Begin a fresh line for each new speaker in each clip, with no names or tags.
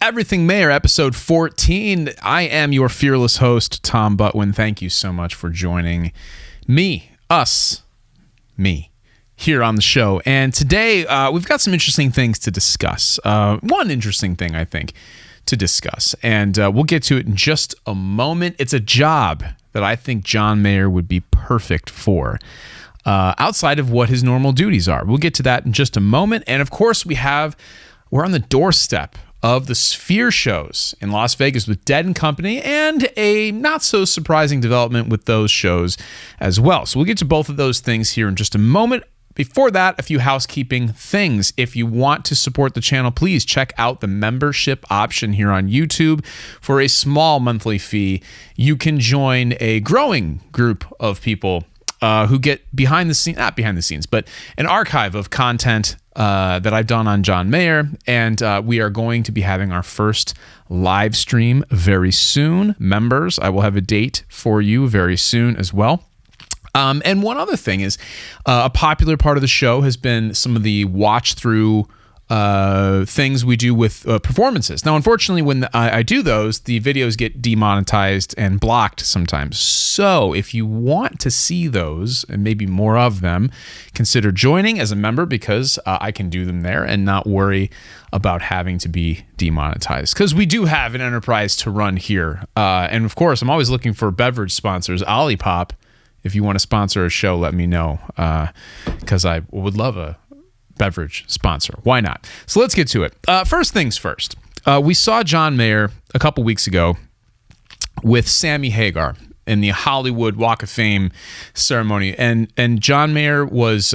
Everything Mayor, episode 14. I am your fearless host, Tom Butwin. Thank you so much for joining me, here on the show. And today, we've got some interesting things to discuss. One interesting thing, I think, to discuss. And we'll get to it in just a moment. It's a job that I think John Mayer would be perfect for, outside of what his normal duties are. We'll get to that in just a moment. And of course, we're on the doorstep of the Sphere shows in Las Vegas with Dead & Company, and a not so surprising development with those shows as well. So we'll get to both of those things here in just a moment. Before that, a few housekeeping things. If you want to support the channel, please check out the membership option here on YouTube. For a small monthly fee, you can join a growing group of people who get not behind the scenes, but an archive of content that I've done on John Mayer. And we are going to be having our first live stream very soon. Members, I will have a date for you very soon as well. And one other thing is, a popular part of the show has been some of the watch through things we do with performances. Now, unfortunately, when I do those, the videos get demonetized and blocked sometimes. So if you want to see those, and maybe more of them, consider joining as a member, because I can do them there and not worry about having to be demonetized. Because we do have an enterprise to run here. And of course, I'm always looking for beverage sponsors. Olipop, if you want to sponsor a show, let me know, because I would love a beverage sponsor. Why not? So let's get to it. First things first. We saw John Mayer a couple weeks ago with Sammy Hagar in the Hollywood Walk of Fame ceremony, and John Mayer was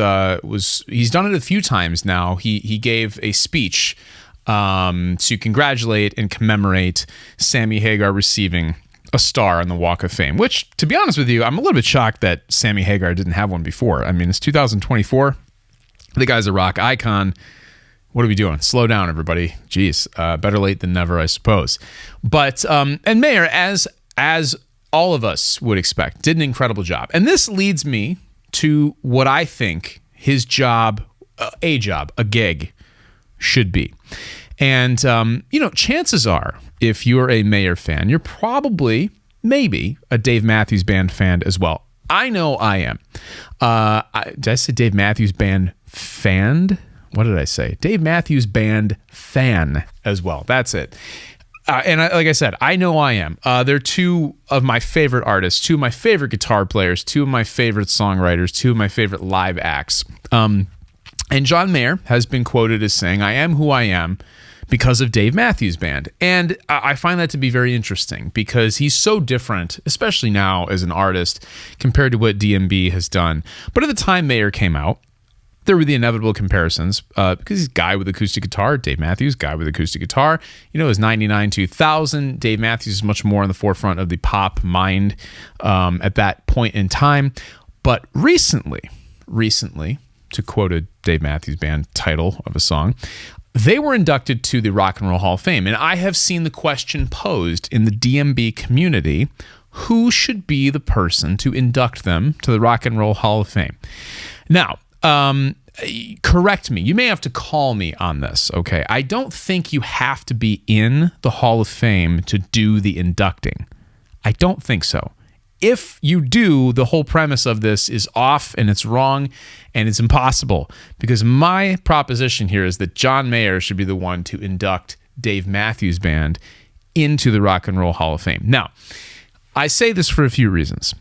he's done it a few times now. He gave a speech to congratulate and commemorate Sammy Hagar receiving a star on the Walk of Fame, which, to be honest with you, I'm a little bit shocked that Sammy Hagar didn't have one before. I mean, it's 2024. The guy's a rock icon. What are we doing? Slow down, everybody. Jeez, better late than never, I suppose. But and Mayer, as all of us would expect, did an incredible job. And this leads me to what I think his job, a gig, should be. And chances are, if you're a Mayer fan, you're probably, maybe, a Dave Matthews Band fan as well. I know I am. Did I say Dave Matthews Band fan? What did I say? Dave Matthews Band fan as well. That's it. And like I said, I know I am. They're two of my favorite artists, two of my favorite guitar players, two of my favorite songwriters, two of my favorite live acts. And John Mayer has been quoted as saying, "I am who I am because of Dave Matthews Band." And I find that to be very interesting, because he's so different, especially now as an artist, compared to what DMB has done. But at the time Mayer came out, there were the inevitable comparisons, because he's a guy with acoustic guitar, Dave Matthews, guy with acoustic guitar. You know, it was 99, 2000. Dave Matthews is much more on the forefront of the pop mind at that point in time. But recently, to quote a Dave Matthews Band title of a song, they were inducted to the Rock and Roll Hall of Fame. And I have seen the question posed in the DMB community, who should be the person to induct them to the Rock and Roll Hall of Fame? Now, correct me. You may have to call me on this, okay? I don't think you have to be in the Hall of Fame to do the inducting. I don't think so. If you do, the whole premise of this is off, and it's wrong, and it's impossible, because my proposition here is that John Mayer should be the one to induct Dave Matthews Band into the Rock and Roll Hall of Fame. Now, I say this for a few reasons.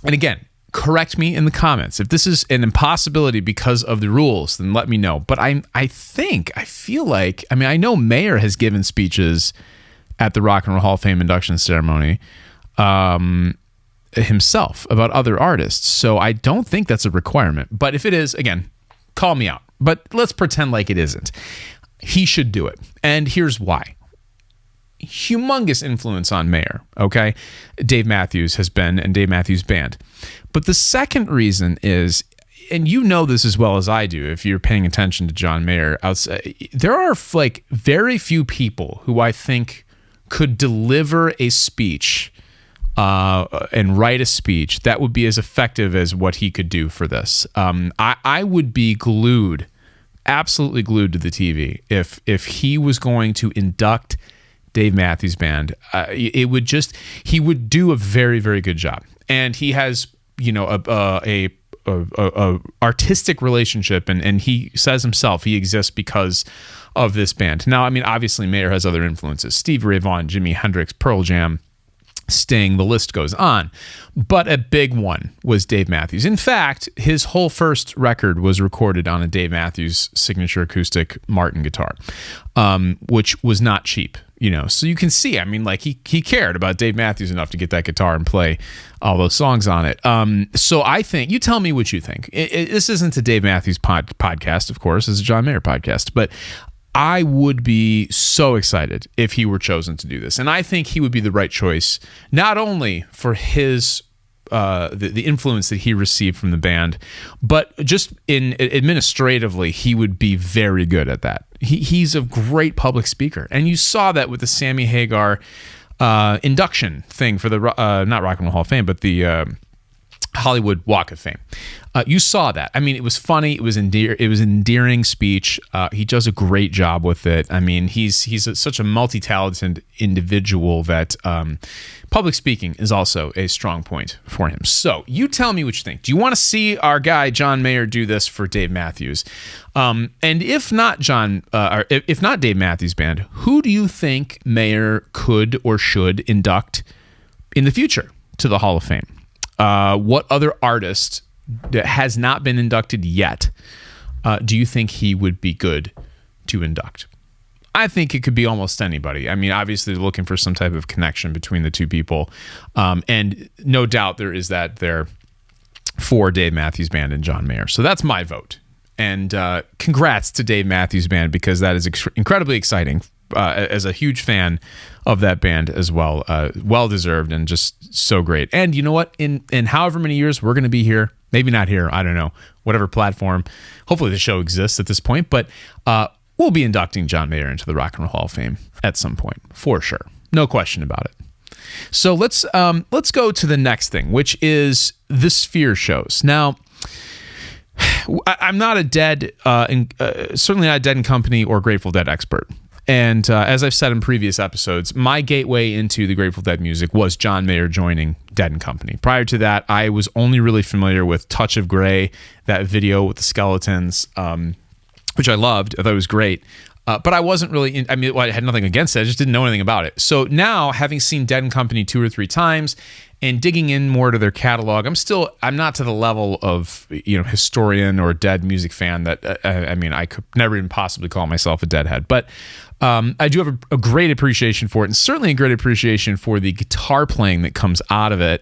And again, correct me in the comments. If this is an impossibility because of the rules, then let me know. But I feel like, I know Mayer has given speeches at the Rock and Roll Hall of Fame induction ceremony himself about other artists. So I don't think that's a requirement. But if it is, again, call me out. But let's pretend like it isn't. He should do it. And here's why. Humongous influence on Mayer, okay? Dave Matthews has been, and Dave Matthews Band. But the second reason is, and you know this as well as I do if you're paying attention to John Mayer, there are like very few people who I think could deliver a speech and write a speech that would be as effective as what he could do for this. I would be glued absolutely glued to the TV if he was going to induct Dave Matthews Band. He would do a very, very good job. And he has, a artistic relationship, and he says himself he exists because of this band. Now, I mean, obviously Mayer has other influences: Stevie Ray Vaughan, Jimi Hendrix, Pearl Jam, Sting, the list goes on. But a big one was Dave Matthews. In fact, his whole first record was recorded on a Dave Matthews signature acoustic Martin guitar, which was not cheap. So you can see, I mean, like he cared about Dave Matthews enough to get that guitar and play all those songs on it. So I think, you tell me what you think. This isn't a Dave Matthews podcast, of course. It's a John Mayer podcast, but I would be so excited if he were chosen to do this. And I think he would be the right choice, not only for his the influence that he received from the band, but just administratively, he would be very good at that. He's a great public speaker. And you saw that with the Sammy Hagar induction thing for the, not Rock and Roll Hall of Fame, but the Hollywood Walk of Fame. You saw that. I mean, it was funny. It was endearing speech. He does a great job with it. I mean, he's such a multi-talented individual that public speaking is also a strong point for him. So you tell me what you think. Do you want to see our guy John Mayer do this for Dave Matthews? And if not if not Dave Matthews Band, who do you think Mayer could or should induct in the future to the Hall of Fame? What other artist that has not been inducted yet do you think he would be good to induct? I think it could be almost anybody. I mean, obviously they're looking for some type of connection between the two people. And no doubt there is that there for Dave Matthews Band and John Mayer. So that's my vote. And congrats to Dave Matthews Band, because that is incredibly exciting. As a huge fan of that band as well. Well-deserved and just so great. And you know what? In however many years we're going to be here, maybe not here, I don't know, whatever platform. Hopefully the show exists at this point, but we'll be inducting John Mayer into the Rock and Roll Hall of Fame at some point, for sure. No question about it. So let's go to the next thing, which is the Sphere shows. Now, I'm not a certainly not a Dead and Company or Grateful Dead expert. And as I've said in previous episodes, my gateway into the Grateful Dead music was John Mayer joining Dead and Company. Prior to that, I was only really familiar with Touch of Grey, that video with the skeletons, which I loved. I thought it was great. But I wasn't really, I had nothing against it. I just didn't know anything about it. So now, having seen Dead and Company 2 or 3 times and digging in more to their catalog, I'm not to the level of, historian or Dead music fan that, I could never even possibly call myself a Deadhead. But I do have a great appreciation for it, and certainly a great appreciation for the guitar playing that comes out of it,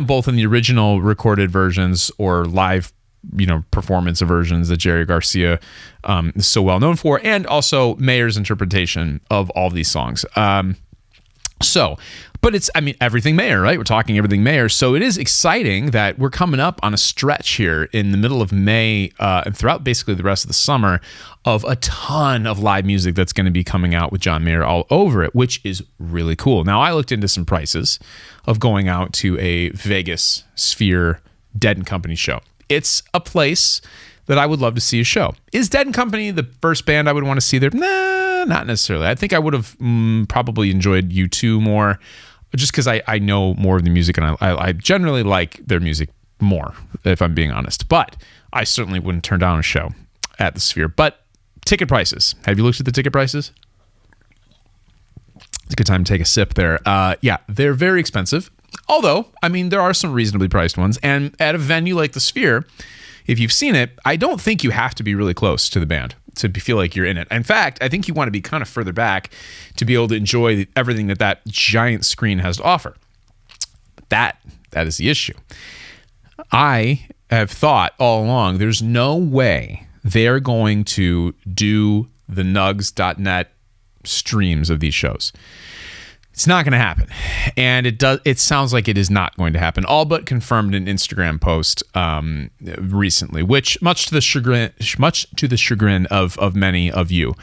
both in the original recorded versions or live performance versions that Jerry Garcia is so well known for, and also Mayer's interpretation of all these songs. But it's, everything Mayer, right? We're talking everything Mayer. So it is exciting that we're coming up on a stretch here in the middle of May and throughout basically the rest of the summer of a ton of live music that's going to be coming out with John Mayer all over it, which is really cool. Now, I looked into some prices of going out to a Vegas Sphere Dead and Company show. It's a place that I would love to see a show. Is Dead and Company the first band I would want to see there? Nah, not necessarily. I think I would have probably enjoyed U2 more, just because I know more of the music, and I generally like their music more, if I'm being honest. But I certainly wouldn't turn down a show at the Sphere. But ticket prices. Have you looked at the ticket prices? It's a good time to take a sip there. Yeah, they're very expensive. Although, there are some reasonably priced ones. And at a venue like the Sphere, if you've seen it, I don't think you have to be really close to the band to feel like you're in it. In fact, I think you want to be kind of further back to be able to enjoy everything that giant screen has to offer. But that is the issue. I have thought all along, there's no way they're going to do the nugs.net streams of these shows. It's not going to happen. And it sounds like it is not going to happen. All but confirmed an Instagram post recently, which much to the chagrin of many of you.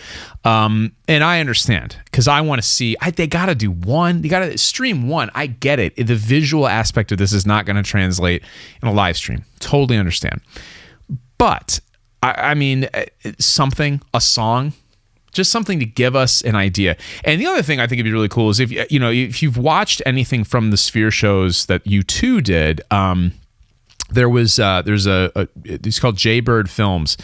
And I understand, because I want to see, they got to do one. They got to stream one. I get it. The visual aspect of this is not going to translate in a live stream. Totally understand. But I mean, a song, just something to give us an idea. And the other thing I think would be really cool is if you've watched anything from the Sphere shows that U2 did. It's called Jaybird Films,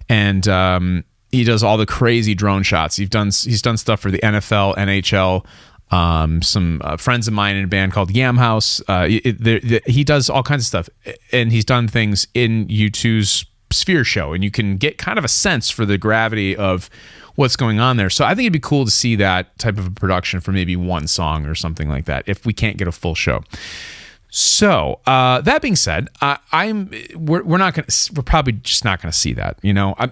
and he does all the crazy drone shots. He's done stuff for the NFL, NHL. Some friends of mine in a band called Yam House. He does all kinds of stuff, and he's done things in U2's Sphere show, and you can get kind of a sense for the gravity of what's going on there. So I think it'd be cool to see that type of a production for maybe one song or something like that if we can't get a full show. So that being said, we're probably just not going to see that.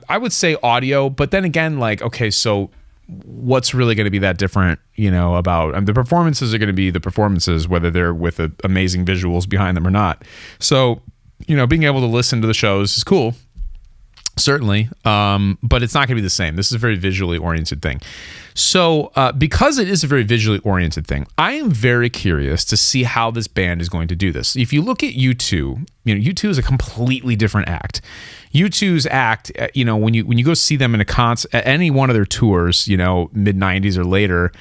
I would say audio, but then again, like, okay, so what's really going to be that different? About the performances are going to be the performances, whether they're with amazing visuals behind them or not. So being able to listen to the shows is cool, certainly, but it's not going to be the same. This is a very visually oriented thing. So because it is a very visually oriented thing, I am very curious to see how this band is going to do this. If you look at U2, U2 is a completely different act. U2's act, when you go see them in a concert, any one of their tours, mid 90s or later,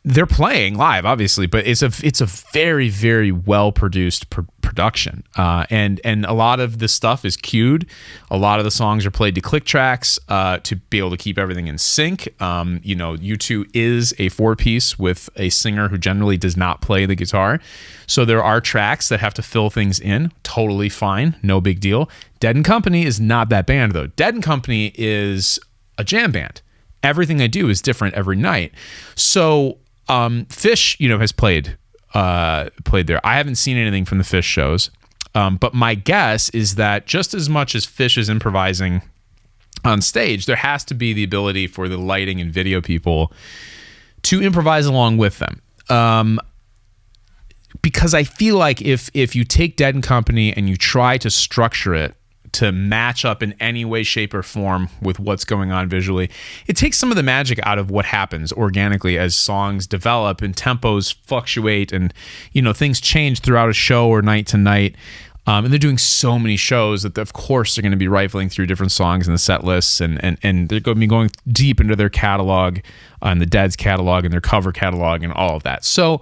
they're playing live, obviously, but it's a very, very well produced production, and a lot of the stuff is cued. A lot of the songs are played to click tracks to be able to keep everything in sync. U2 is a 4-piece with a singer who generally does not play the guitar, so there are tracks that have to fill things in. Totally fine, no big deal. Dead & Company is not that band though. Dead & Company is a jam band. Everything they do is different every night. So Fish, has played there. I haven't seen anything from the Fish shows, but my guess is that just as much as Fish is improvising on stage, there has to be the ability for the lighting and video people to improvise along with them. Because I feel like if you take Dead & Company and you try to structure it to match up in any way, shape, or form with what's going on visually, it takes some of the magic out of what happens organically as songs develop and tempos fluctuate and things change throughout a show or night to night. And they're doing so many shows that of course they're going to be rifling through different songs in the set lists, and they're going to be going deep into their catalog, and the Dead's catalog and their cover catalog and all of that. So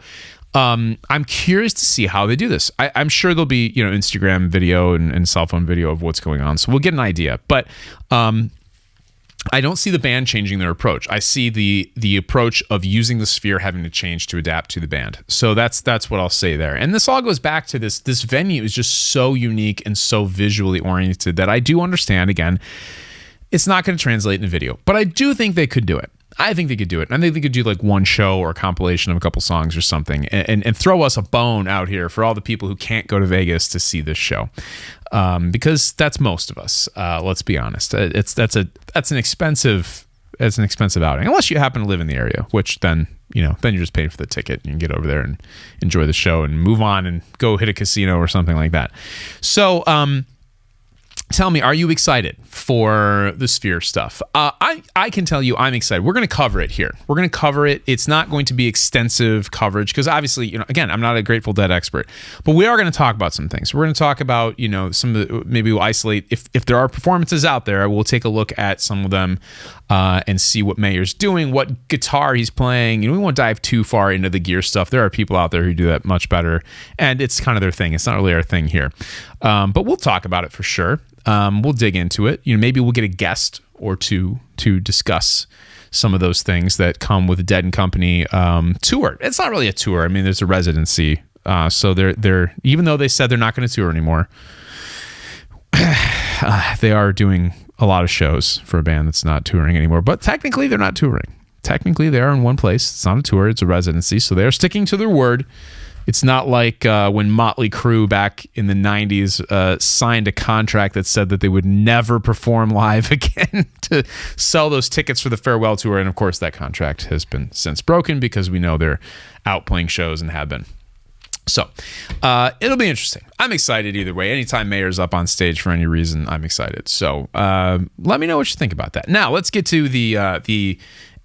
I'm curious to see how they do this. I'm sure there'll be, Instagram video and cell phone video of what's going on. So we'll get an idea. But I don't see the band changing their approach. I see the approach of using the Sphere having to change to adapt to the band. So that's what I'll say there. And this all goes back to this venue is just so unique and so visually oriented that I do understand, again, it's not going to translate in video. But I do think they could do it. I think they could do it. I think they could do like one show or a compilation of a couple songs or something and throw us a bone out here for all the people who can't go to Vegas to see this show. Because that's most of us. Let's be honest. That's an expensive outing, unless you happen to live in the area, which then you're just paying for the ticket and you can get over there and enjoy the show and move on and go hit a casino or something like that. So, tell me, are you excited for the Sphere stuff? I can tell you I'm excited. We're going to cover it here. We're going to cover it. It's not going to be extensive coverage because obviously, again, I'm not a Grateful Dead expert, but we are going to talk about some things. We're going to talk about, some of the, maybe we'll isolate, if there are performances out there, we'll take a look at some of them and see what Mayer's doing, what guitar he's playing. We won't dive too far into the gear stuff. There are people out there who do that much better, and it's kind of their thing. It's not really our thing here, but we'll talk about it for sure. We'll dig into it. Maybe we'll get a guest or two to discuss some of those things that come with the Dead & Company tour. It's not really a tour. I mean, there's a residency. So they're even though they said they're not going to tour anymore, they are doing a lot of shows for a band that's not touring anymore. But technically, they're not touring. Technically, they are in one place. It's not a tour. It's a residency. So they're sticking to their word. It's not like when Motley Crue back in the 90s signed a contract that said that they would never perform live again to sell those tickets for the farewell tour. And of course, that contract has been since broken because we know they're out playing shows and have been. So it'll be interesting. I'm excited either way. Anytime Mayer's up on stage for any reason, I'm excited. So let me know what you think about that. Now, let's get to the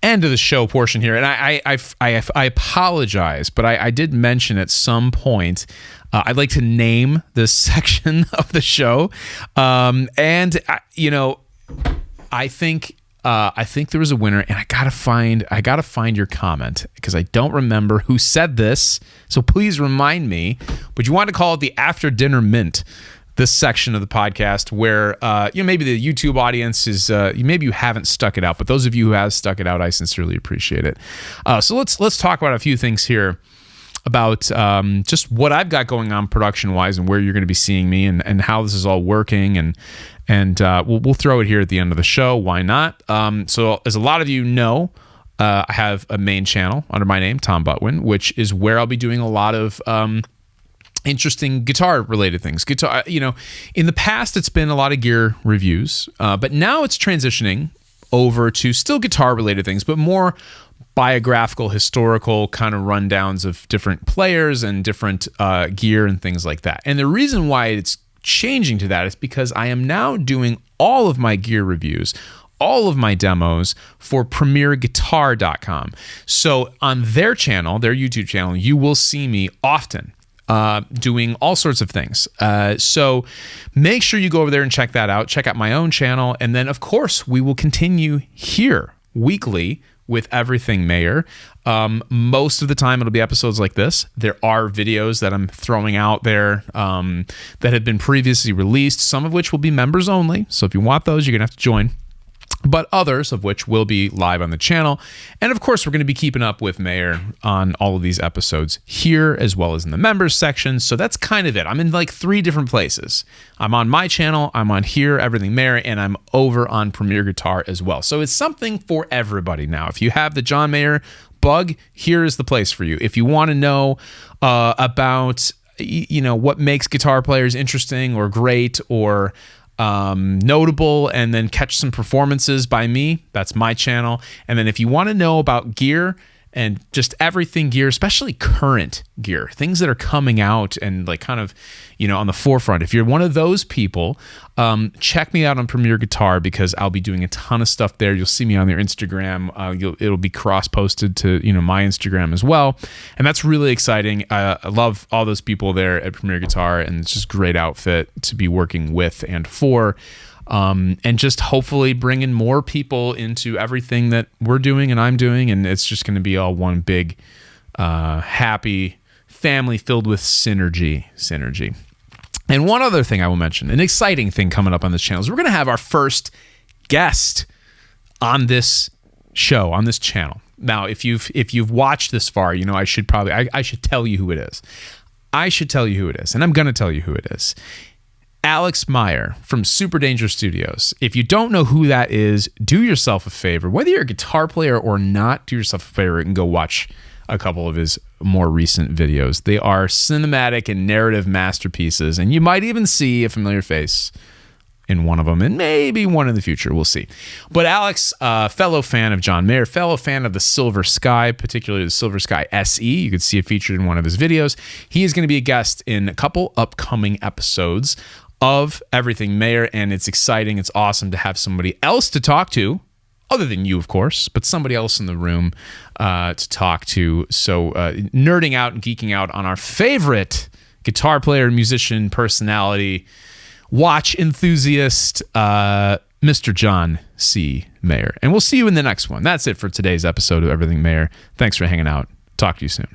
end of the show portion here, and I apologize, but I did mention at some point I'd like to name this section of the show, and I think there was a winner, and I gotta find your comment because I don't remember who said this. So please remind me. But you want to call it the After Dinner Mint, this section of the podcast where maybe the YouTube audience is maybe you haven't stuck it out, but those of you who have stuck it out, I sincerely appreciate it. So let's talk about a few things here about just what I've got going on production wise and where you're going to be seeing me and how this is all working, and we'll throw it here at the end of the show. Why not? So as a lot of you know, I have a main channel under my name, Tom Butwin, which is where I'll be doing a lot of interesting guitar related things. Guitar, in the past it's been a lot of gear reviews, but now it's transitioning over to still guitar related things, but more biographical, historical kind of rundowns of different players and different gear and things like that. And the reason why it's changing to that is because I am now doing all of my gear reviews, all of my demos for PremierGuitar.com. So on their channel, their YouTube channel, you will see me often doing all sorts of things. So make sure you go over there and check that out. Check out my own channel. And then, of course, we will continue here weekly with Everything Mayer. Most of the time, it'll be episodes like this. There are videos that I'm throwing out there that have been previously released, some of which will be members only. So if you want those, you're going to have to join. But others of which will be live on the channel. And of course, we're going to be keeping up with Mayer on all of these episodes here, as well as in the members section. So that's kind of it. I'm in like 3 different places. I'm on my channel, I'm on here, Everything Mayer, and I'm over on Premier Guitar as well. So it's something for everybody now. If you have the John Mayer bug, here is the place for you. If you want to know about what makes guitar players interesting or great or notable, and then catch some performances by me, that's my channel. And then if you want to know about gear and just everything gear, especially current gear, things that are coming out and like kind of, on the forefront, if you're one of those people, check me out on Premier Guitar because I'll be doing a ton of stuff there. You'll see me on their Instagram. It'll be cross-posted to, my Instagram as well. And that's really exciting. I love all those people there at Premier Guitar, and it's just a great outfit to be working with and for. And just hopefully bringing more people into everything that we're doing and I'm doing. And it's just going to be all one big, happy family filled with synergy. And one other thing I will mention, an exciting thing coming up on this channel is we're going to have our first guest on this show, on this channel. Now, if you've watched this far, I should tell you who it is. And I'm going to tell you who it is. Alex Meyer from Super Dangerous Studios. If you don't know who that is, do yourself a favor. Whether you're a guitar player or not, do yourself a favor and go watch a couple of his more recent videos. They are cinematic and narrative masterpieces, and you might even see a familiar face in one of them, and maybe one in the future. We'll see. But Alex, fellow fan of John Mayer, fellow fan of the Silver Sky, particularly the Silver Sky SE. You could see it featured in one of his videos. He is going to be a guest in a couple upcoming episodes of Everything Mayer, and it's exciting. It's awesome to have somebody else to talk to, other than you, of course, but somebody else in the room to talk to. So nerding out and geeking out on our favorite guitar player, musician, personality, watch enthusiast, Mr. John C. Mayer. And we'll see you in the next one. That's it for today's episode of Everything Mayer. Thanks for hanging out. Talk to you soon.